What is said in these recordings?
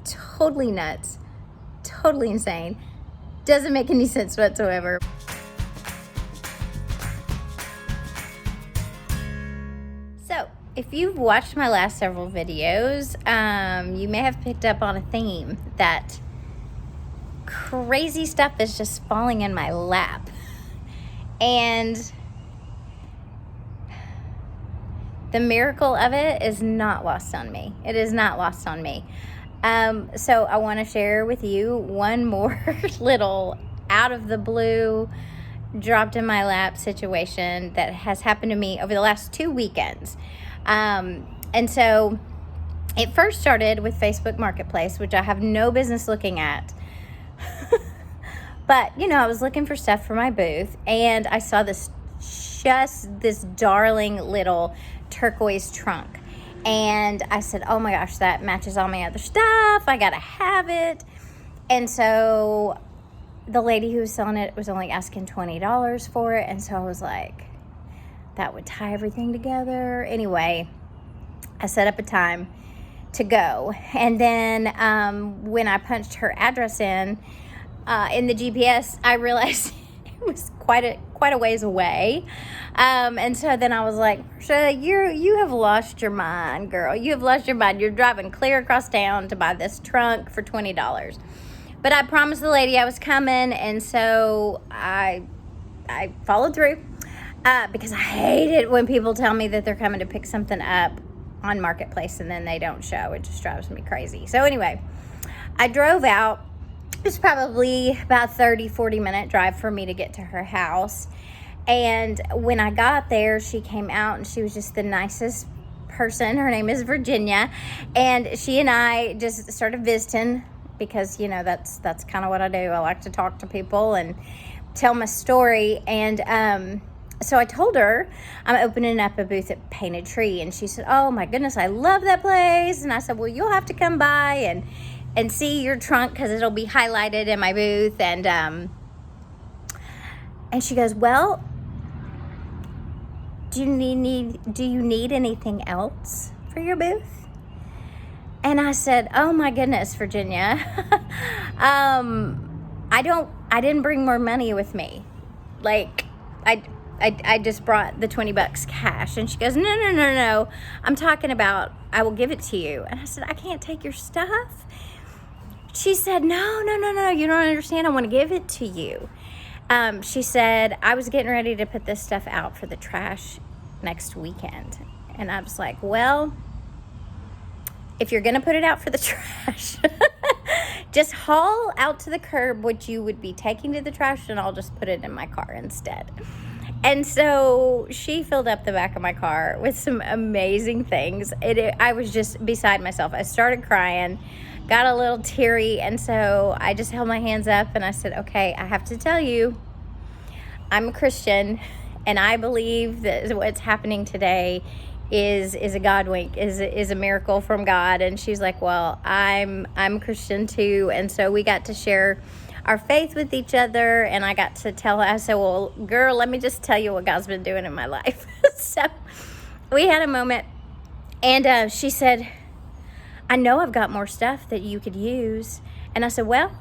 totally nuts, totally insane. Doesn't make any sense whatsoever. So, if you've watched my last several videos, you may have picked up on a theme that crazy stuff is just falling in my lap. And the miracle of it is not lost on me. It is not lost on me. So I want to share with you one more little out of the blue, dropped in my lap situation that has happened to me over the last 2 weekends. And so it first started with Facebook Marketplace, which I have no business looking at. But, I was looking for stuff for my booth, and I saw this darling little turquoise trunk. And I said, oh my gosh, that matches all my other stuff. I got to have it. And so the lady who was selling it was only asking $20 for it. And so I was like, that would tie everything together. Anyway, I set up a time to go. And then when I punched her address in the GPS, I realized it was quite a ways away. And so then I was like, Marsha, you have lost your mind, girl. You have lost your mind. You're driving clear across town to buy this trunk for $20. But I promised the lady I was coming, and so I followed through because I hate it when people tell me that they're coming to pick something up on Marketplace and then they don't show. It just drives me crazy. So anyway, I drove out. It was probably about 40 minute drive for me to get to her house. And when I got there, she came out and she was just the nicest person. Her name is Virginia. And she and I just started visiting because, that's kind of what I do. I like to talk to people and tell my story. And so I told her I'm opening up a booth at Painted Tree. And she said, oh my goodness, I love that place. And I said, well, you'll have to come by and see your trunk because it'll be highlighted in my booth. And she goes, well, do you need anything else for your booth? And I said, oh my goodness, Virginia, I didn't bring more money with me. Like I just brought the $20 cash. And she goes, no. I'm talking about, I will give it to you. And I said, I can't take your stuff. She said, no, you don't understand. I want to give it to you. She said, I was getting ready to put this stuff out for the trash next weekend. And I was like, well, if you're going to put it out for the trash, just haul out to the curb what you would be taking to the trash, and I'll just put it in my car instead. And so she filled up the back of my car with some amazing things. I was just beside myself. I started crying, got a little teary, and so I just held my hands up and I said, okay, I have to tell you, I'm a Christian, and I believe that what's happening today is a God wink, is a miracle from God. And she's like, well, I'm a Christian too. And so we got to share our faith with each other, and I got to tell her, I said, well, girl, let me just tell you what God's been doing in my life. So we had a moment, and she said, I know I've got more stuff that you could use. And I said, well,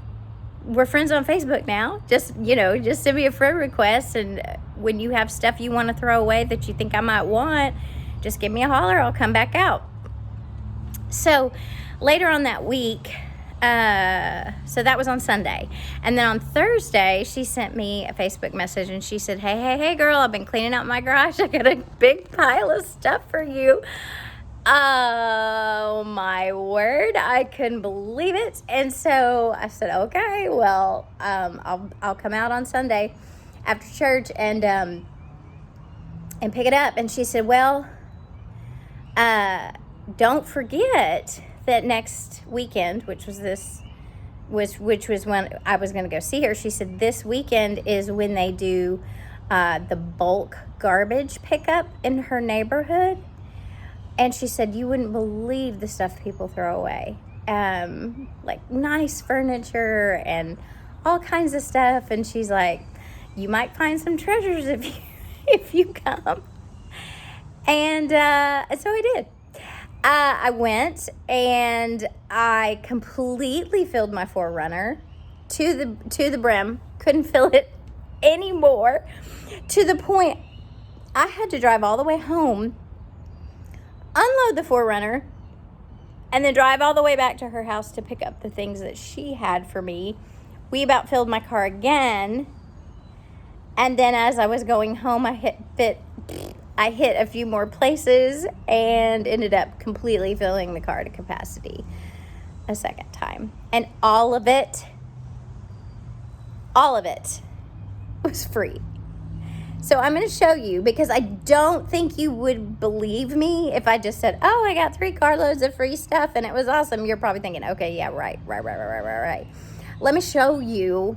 we're friends on Facebook now. Just send me a friend request, and when you have stuff you want to throw away that you think I might want, just give me a holler. I'll come back out. So later on that week, so that was on Sunday. And then on Thursday, she sent me a Facebook message, and she said, hey, girl, I've been cleaning out my garage. I got a big pile of stuff for you. Oh my word, I couldn't believe it. And so I said, okay, well, I'll come out on Sunday after church and pick it up. And she said, well, don't forget that next weekend, which was when I was going to go see her. She said this weekend is when they do the bulk garbage pickup in her neighborhood. And she said, you wouldn't believe the stuff people throw away. Like nice furniture and all kinds of stuff. And she's like, you might find some treasures if you come. And so I did. I went and I completely filled my 4Runner to the brim. Couldn't fill it anymore, to the point I had to drive all the way home, unload the 4Runner, and then drive all the way back to her house to pick up the things that she had for me. We about filled my car again. And then as I was going home, I hit a few more places and ended up completely filling the car to capacity a second time. And all of it was free. So I'm going to show you, because I don't think you would believe me if I just said, oh, I got 3 carloads of free stuff and it was awesome. You're probably thinking, okay, yeah, right. Let me show you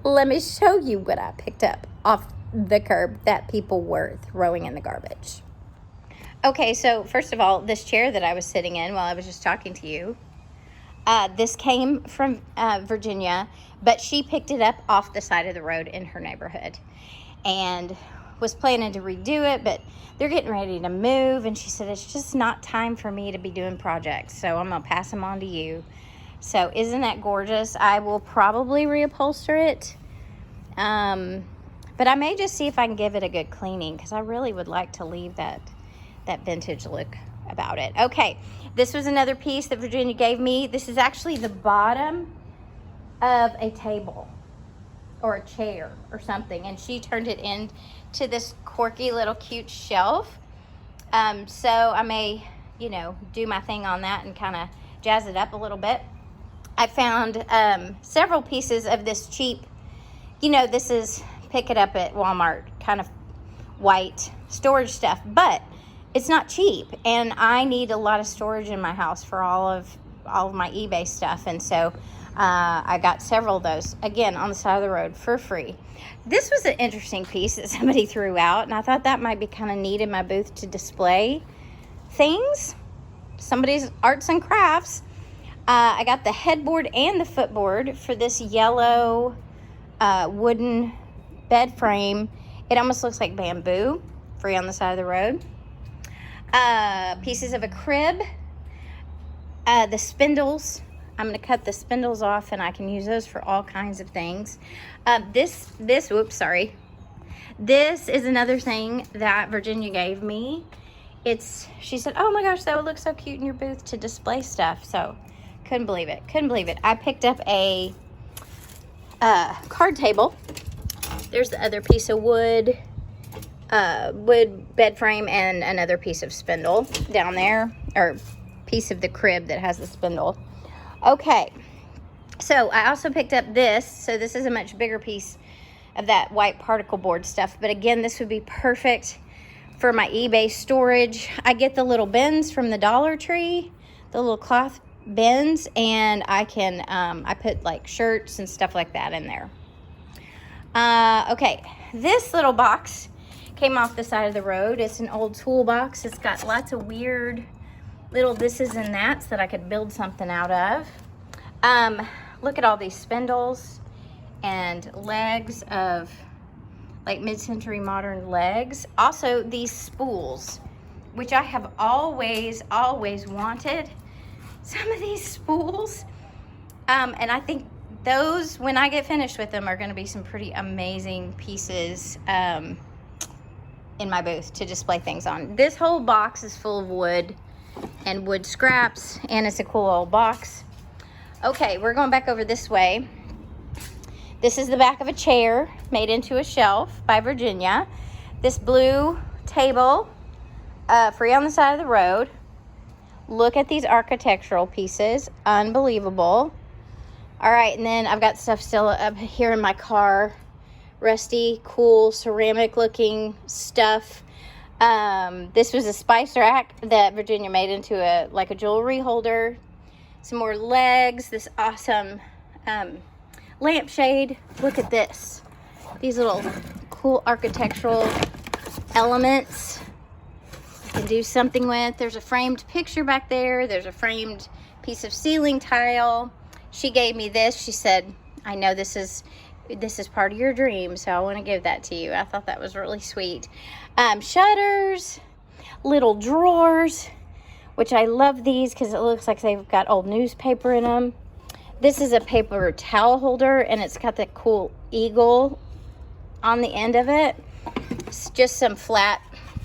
what I picked up off the curb that people were throwing in the garbage. Okay, so first of all, this chair that I was sitting in while I was just talking to you, this came from Virginia, but she picked it up off the side of the road in her neighborhood and was planning to redo it, but they're getting ready to move, and she said, it's just not time for me to be doing projects, so I'm going to pass them on to you. So isn't that gorgeous? I will probably reupholster it, but I may just see if I can give it a good cleaning, because I really would like to leave that vintage look about it. Okay, this was another piece that Virginia gave me. This is actually the bottom of a table or a chair or something, and she turned it into this quirky little cute shelf. So I may, do my thing on that and kind of jazz it up a little bit. I found several pieces of this cheap, this is pick it up at Walmart kind of white storage stuff, but it's not cheap, and I need a lot of storage in my house for all of my eBay stuff, and so I got several of those, again, on the side of the road for free. This was an interesting piece that somebody threw out, and I thought that might be kind of neat in my booth to display things, somebody's arts and crafts. I got the headboard and the footboard for this yellow wooden bed frame. It almost looks like bamboo, free on the side of the road. Pieces of a crib, the spindles. I'm going to cut the spindles off, and I can use those for all kinds of things. This is another thing that Virginia gave me. She said, oh my gosh, that would look so cute in your booth to display stuff. So couldn't believe it. I picked up a card table. There's the other piece of wood bed frame and another piece of spindle down there, or piece of the crib that has the spindle. Okay, so I also picked up this. So this is a much bigger piece of that white particle board stuff, but again, this would be perfect for my eBay storage. I get the little bins from the Dollar Tree, the little cloth bins, and I can I put like shirts and stuff like that in there. Okay, this little box came off the side of the road. It's an old toolbox. It's got lots of weird little thises and that's that I could build something out of. Look at all these spindles and legs of like mid-century modern legs. Also these spools, which I have always wanted. Some of these spools, and I think those, when I get finished with them, are going to be some pretty amazing pieces in my booth to display things on. This whole box is full of wood and wood scraps, and it's a cool old box. Okay, we're going back over this way. This is the back of a chair made into a shelf by Virginia. This blue table, free on the side of the road. Look at these architectural pieces, unbelievable. All right, and then I've got stuff still up here in my car. Rusty, cool, ceramic looking stuff. This was a spice rack that Virginia made into a jewelry holder. Some more legs, this awesome lampshade. Look at this. These little cool architectural elements you can do something with. There's a framed picture back there. There's a framed piece of ceiling tile. She gave me this. She said, I know this is part of your dream, so I want to give that to you. I thought that was really sweet. Shutters, little drawers, which I love these because it looks like they've got old newspaper in them. This is a paper towel holder, and it's got that cool eagle on the end of it. It's just some flat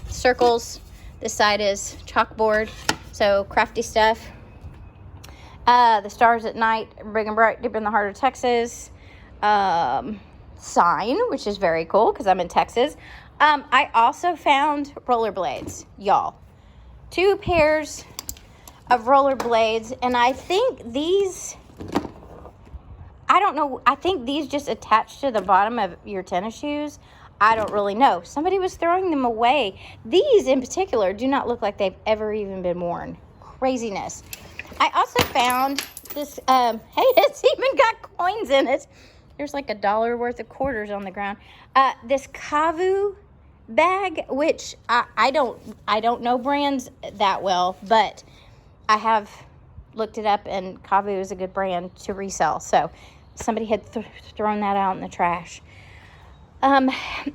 circles. This side is chalkboard, so crafty stuff. The stars at night, big and bright, deep in the heart of Texas. Sign, which is very cool because I'm in Texas. I also found rollerblades, y'all. 2 pairs of rollerblades, and I think these, I don't know, I think these just attach to the bottom of your tennis shoes. I don't really know. Somebody was throwing them away. These in particular do not look like they've ever even been worn. Craziness. I also found this, hey, it's even got coins in it. There's like $1 worth of quarters on the ground. This Kavu bag, which I don't know brands that well, but I have looked it up, and Kavu is a good brand to resell. So somebody had thrown that out in the trash.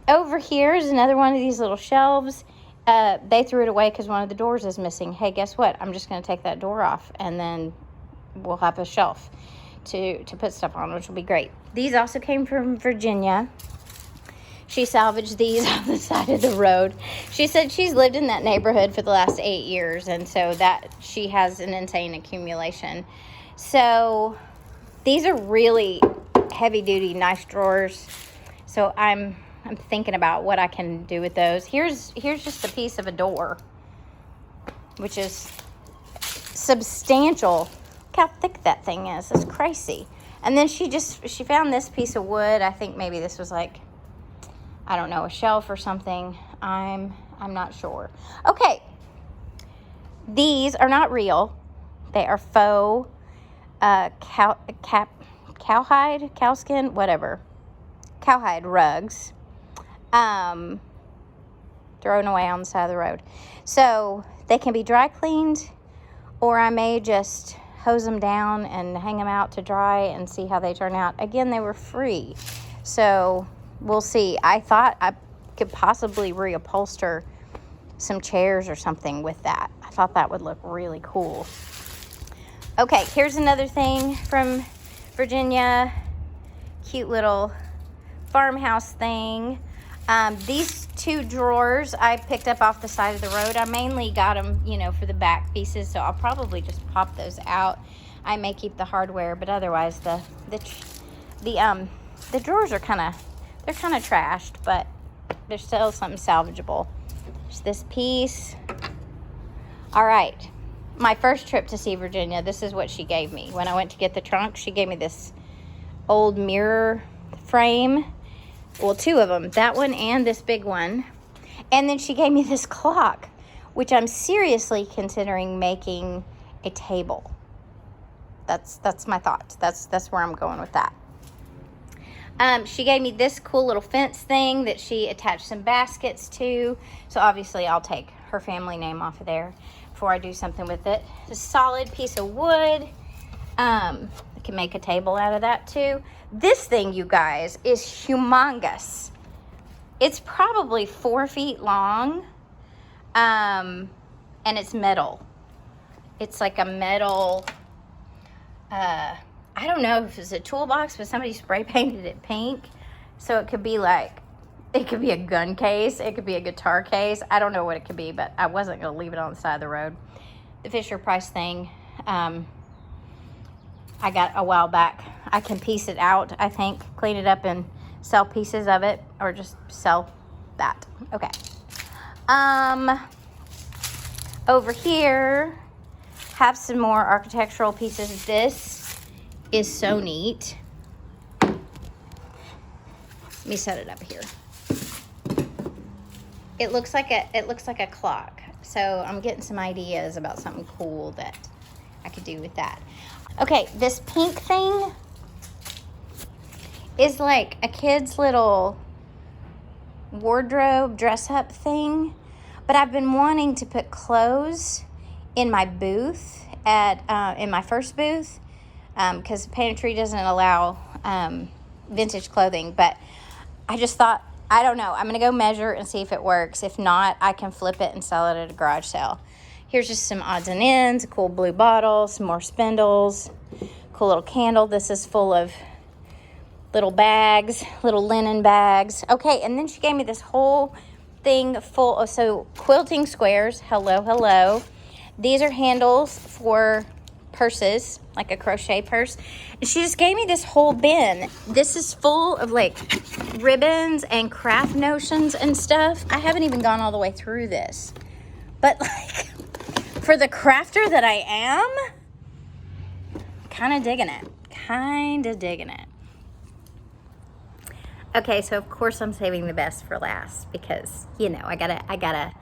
Over here is another one of these little shelves. They threw it away because one of the doors is missing. Hey, guess what? I'm just going to take that door off, and then we'll have a shelf to put stuff on, which will be great. These also came from Virginia. She salvaged these on the side of the road. She said she's lived in that neighborhood for the last 8 years, and so that she has an insane accumulation. So these are really heavy-duty, nice drawers. So I'm thinking about what I can do with those. Here's just a piece of a door, which is substantial. Look how thick that thing is. It's crazy. And then she found this piece of wood. I think maybe this was like, I don't know, a shelf or something. I'm not sure. Okay. These are not real. They are faux cowhide, cowskin, whatever. Cowhide rugs. Thrown away on the side of the road. So they can be dry cleaned, or I may just hose them down and hang them out to dry and see how they turn out. Again, they were free, so we'll see. I thought I could possibly reupholster some chairs or something with that. I thought that would look really cool. Okay, here's another thing from Virginia. Cute little farmhouse thing. These 2 drawers I picked up off the side of the road. I mainly got them, for the back pieces, so I'll probably just pop those out. I may keep the hardware, but otherwise the drawers are kind of trashed, but there's still something salvageable. There's this piece. All right, my first trip to see Virginia, this is what she gave me. When I went to get the trunk, she gave me this old mirror frame. Well, 2 of them, that one and this big one. And then she gave me this clock, which I'm seriously considering making a table. That's my thought. That's where I'm going with that. She gave me this cool little fence thing that she attached some baskets to. So obviously I'll take her family name off of there before I do something with it. It's a solid piece of wood. I can make a table out of that too. This thing, you guys, is humongous. It's probably 4 feet long, and it's metal. It's like a metal, I don't know if it's a toolbox, but somebody spray painted it pink. So it could be like, it could be a gun case. It could be a guitar case. I don't know what it could be, but I wasn't going to leave it on the side of the road. The Fisher-Price thing, I got a while back. I can piece it out, I think, clean it up and sell pieces of it, or just sell that. Okay. Over here, have some more architectural pieces. This is so neat. Let me set it up here. It looks like a clock. So I'm getting some ideas about something cool that I could do with that. Okay, this pink thing is like a kid's little wardrobe dress-up thing, but I've been wanting to put clothes in my booth in my first booth, because Painted Tree doesn't allow vintage clothing, but I just thought I don't know. I'm going to go measure and see if it works. If not, I can flip it and sell it at a garage sale. Here's just some odds and ends, a cool blue bottle, some more spindles, cool little candle. This is full of little bags, little linen bags. Okay, and then she gave me this whole thing full of, so quilting squares. Hello, hello. These are handles for purses, like a crochet purse. And she just gave me this whole bin. This is full of like ribbons and craft notions and stuff. I haven't even gone all the way through this. But like, for the crafter that I am, kind of digging it. Kind of digging it. Okay, so of course I'm saving the best for last because, you know, I gotta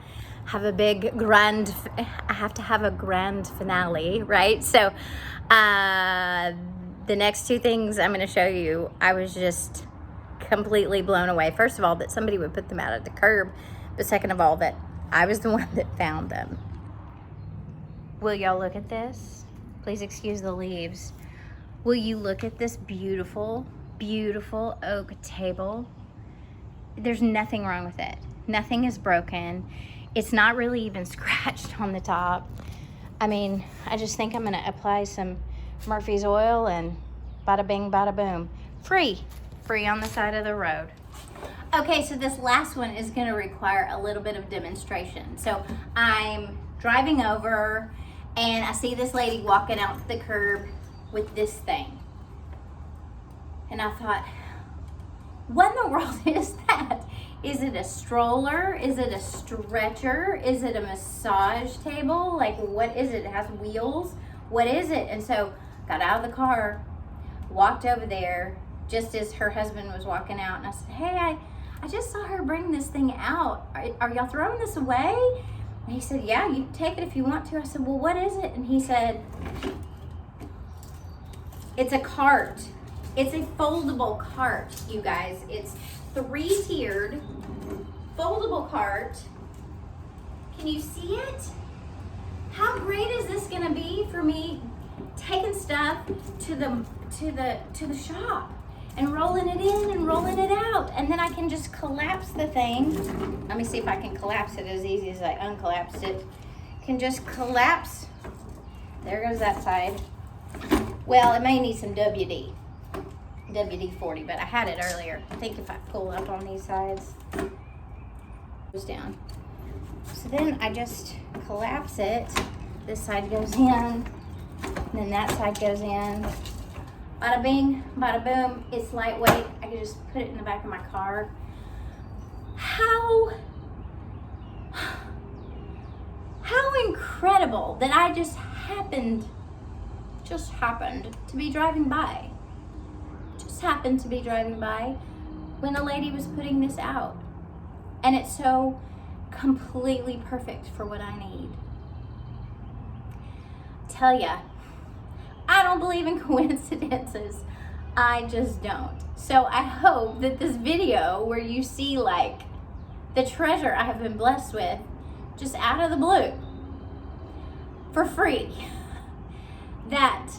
have a big grand, I have to have a grand finale, right? So the next two things I'm gonna show you, I was just completely blown away. First of all, that somebody would put them out at the curb, but second of all, that I was the one that found them. Will y'all look at this? Please excuse the leaves. Will you look at this beautiful, beautiful oak table? There's nothing wrong with it. Nothing is broken. It's not really even scratched on the top. I mean, I just think I'm gonna apply some Murphy's oil and bada bing, bada boom. Free on the side of the road. Okay, so this last one is gonna require a little bit of demonstration. So I'm driving over and I see this lady walking out the curb with this thing. And I thought, what in the world is that? Is it a stroller? Is it a stretcher? Is it a massage table? Like, what is it? It has wheels. What is it? And so got out of the car, walked over there just as her husband was walking out. And I said, hey, I just saw her bring this thing out. Are y'all throwing this away? And he said, yeah, you can take it if you want to. I said, well, what is it? And he said, it's a cart. It's a foldable cart, you guys. It's 3-tiered foldable cart. Can you see it? How great is this gonna be for me taking stuff to the shop and rolling it in and rolling it out, and then I can just collapse the thing. Let me see if I can collapse it as easy as I uncollapsed it. Can just collapse. There goes that side. Well, it may need some WD-40, but I had it earlier. I think if I pull up on these sides, it goes down. So then I just collapse it. This side goes in, and then that side goes in. Bada bing, bada boom. It's lightweight. I can just put it in the back of my car. How incredible that I just happened to be driving by. Just happened to be driving by when a lady was putting this out. And it's so completely perfect for what I need. Tell ya, I don't believe in coincidences. I just don't. So I hope that this video where you see like the treasure I have been blessed with just out of the blue for free, that,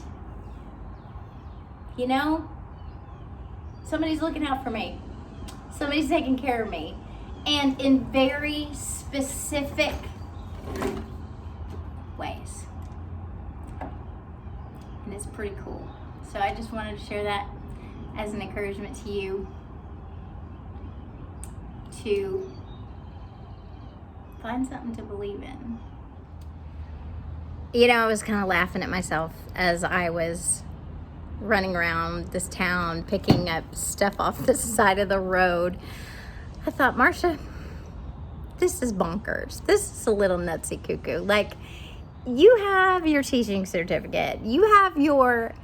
you know, somebody's looking out for me. Somebody's taking care of me. And in very specific ways. And it's pretty cool. So I just wanted to share that as an encouragement to you to find something to believe in. You know, I was kind of laughing at myself as I was running around this town picking up stuff off the side of the road. I thought, Marsha, this is bonkers. This is a little nutsy cuckoo. Like, you have your teaching certificate. You have your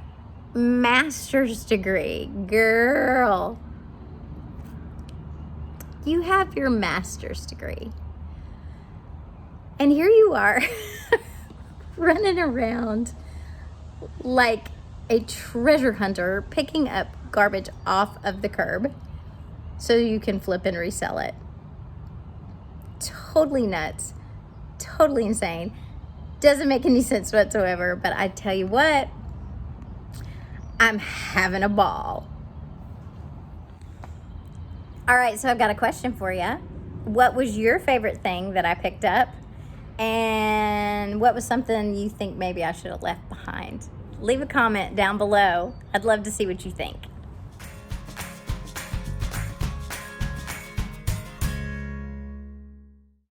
master's degree. Girl, you have your master's degree. And here you are running around like a treasure hunter picking up garbage off of the curb so you can flip and resell it. Totally nuts. Totally insane. Doesn't make any sense whatsoever, but I tell you what, I'm having a ball. All right, so I've got a question for you. What was your favorite thing that I picked up? And what was something you think maybe I should have left behind? Leave a comment down below. I'd love to see what you think.